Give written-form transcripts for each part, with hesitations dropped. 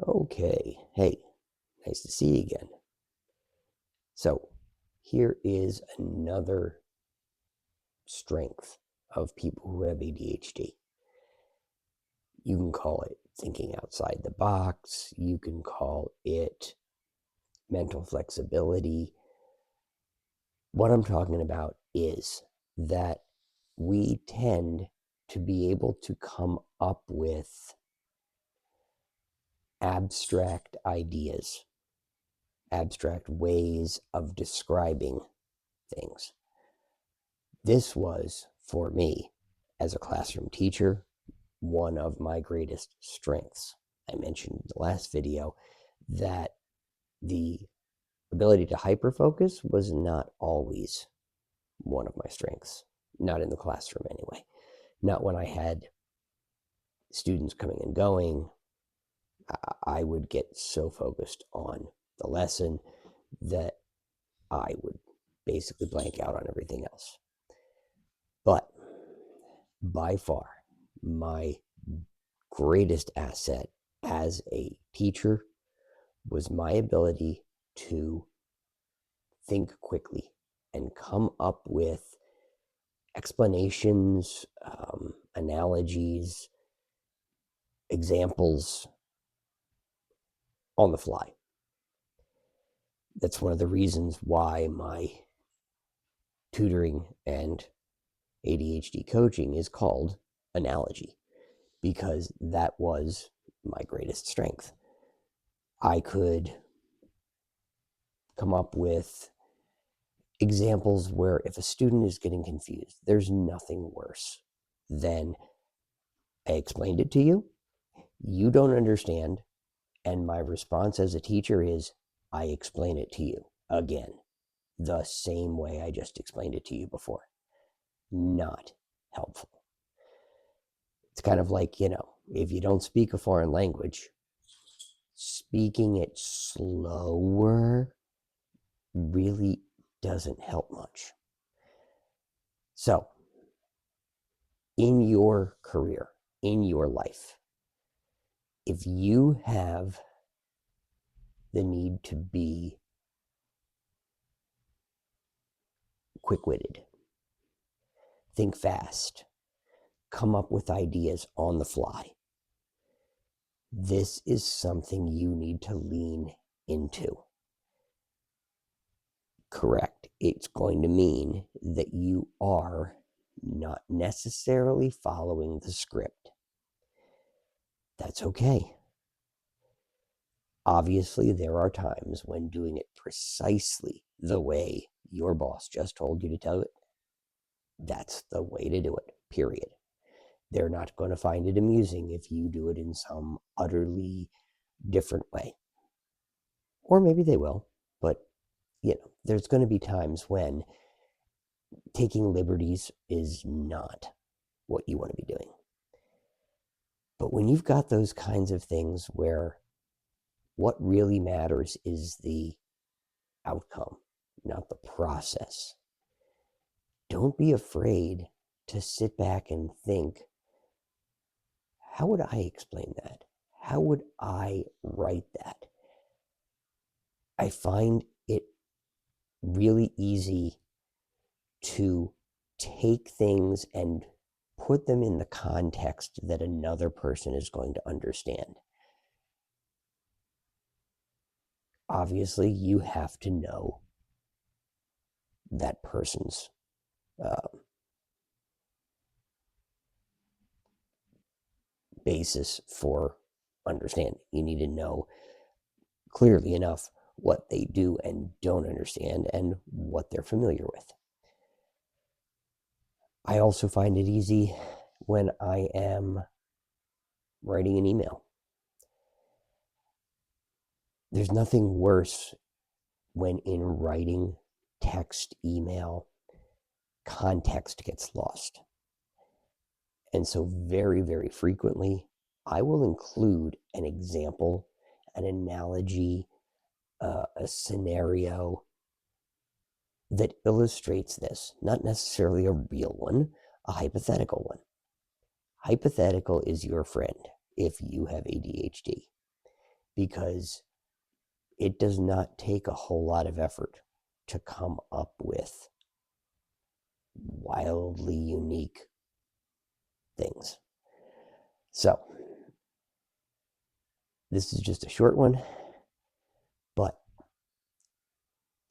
Okay, hey, nice to see you again. So, here is another strength of people who have ADHD. You can call it thinking outside the box, you can call it mental flexibility. What I'm talking about is that we tend to be able to come up with abstract ideas, abstract ways of describing things. This was, for me, as a classroom teacher, one of my greatest strengths. I mentioned in the last video that the ability to hyperfocus was not always one of my strengths, not in the classroom anyway. Not when I had students coming and going. I would get so focused on the lesson that I would basically blank out on everything else. But by far, my greatest asset as a teacher was my ability to think quickly and come up with explanations, analogies, examples on the fly. That's one of the reasons why my tutoring and ADHD coaching is called analogy, because that was my greatest strength. I could come up with examples where if a student is getting confused, there's nothing worse than I explained it to you, you don't understand, and my response as a teacher is I explain it to you again, the same way I just explained it to you before. Not helpful. It's kind of like, if you don't speak a foreign language, speaking it slower really doesn't help much. So, in your career, in your life, if you have the need to be quick-witted, think fast, come up with ideas on the fly, this is something you need to lean into. Correct. It's going to mean that you are not necessarily following the script. That's okay. Obviously, there are times when doing it precisely the way your boss just told you to do it, that's the way to do it, period. They're not going to find it amusing if you do it in some utterly different way. Or maybe they will, but there's going to be times when taking liberties is not what you want to be doing. But when you've got those kinds of things where what really matters is the outcome, not the process, don't be afraid to sit back and think, how would I explain that? How would I write that? I find it really easy to take things and put them in the context that another person is going to understand. Obviously, you have to know that person's basis for understanding. You need to know clearly enough what they do and don't understand and what they're familiar with. I also find it easy when I am writing an email. There's nothing worse when in writing text, email, context gets lost. And so very, very frequently, I will include an example, an analogy, a scenario that illustrates this, not necessarily a real one, a hypothetical one. Hypothetical is your friend if you have ADHD. because it does not take a whole lot of effort to come up with wildly unique things. So, this is just a short one, but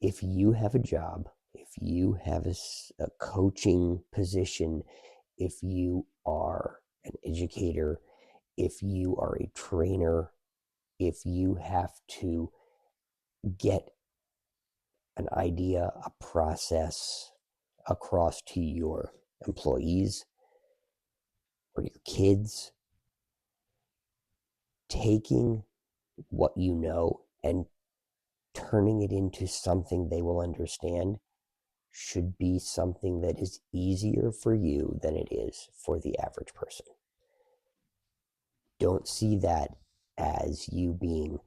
if you have a job, if you have a coaching position, if you are an educator, if you are a trainer, if you have to get an idea, a process across to your employees or your kids, taking what you know and turning it into something they will understand should be something that is easier for you than it is for the average person. Don't see that as you being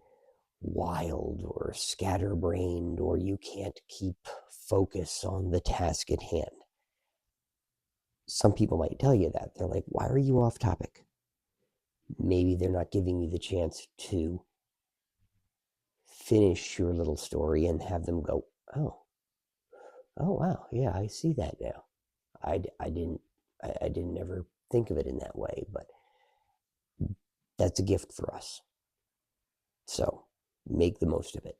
wild or scatterbrained or you can't keep focus on the task at hand. Some people might tell you that. They're like, why are you off topic? Maybe they're not giving you the chance to finish your little story and have them go, oh wow, yeah, I see that now. I didn't ever think of it in that way, but that's a gift for us. So make the most of it.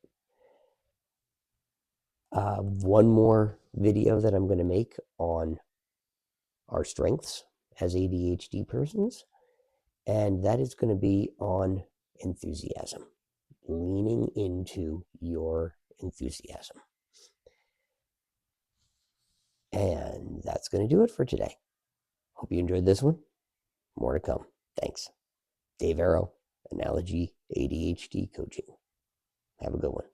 One more video that I'm going to make on our strengths as ADHD persons, and that is going to be on enthusiasm, leaning into your enthusiasm. And that's going to do it for today. Hope you enjoyed this one. More to come. Thanks. Dave Arrow, Analogy ADHD Coaching. Have a good one.